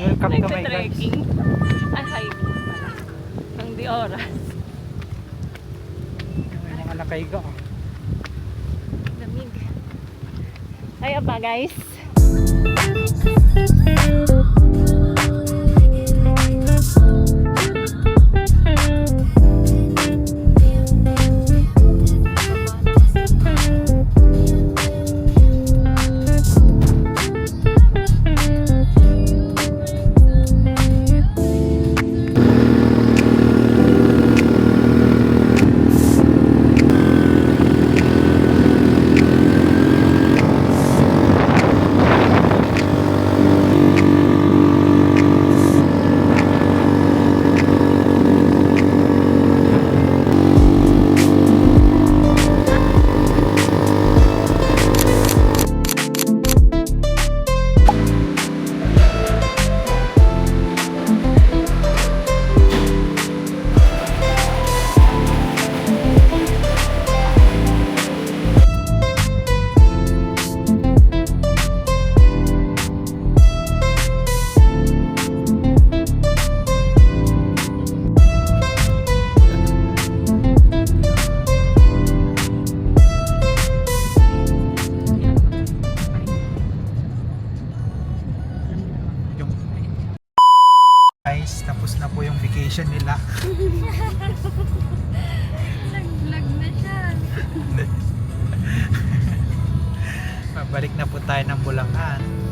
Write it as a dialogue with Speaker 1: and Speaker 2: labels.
Speaker 1: Welcome to my guys.
Speaker 2: Nagpa-trekking. Ay, hiking pala. Ang di oras.
Speaker 1: Yung mga nakaiga.
Speaker 2: Lamig. Kaya ba guys?
Speaker 1: Guys, tapos na po yung vacation nila.
Speaker 2: Lag na siya.
Speaker 1: Babalik na po tayo ng Bulacan.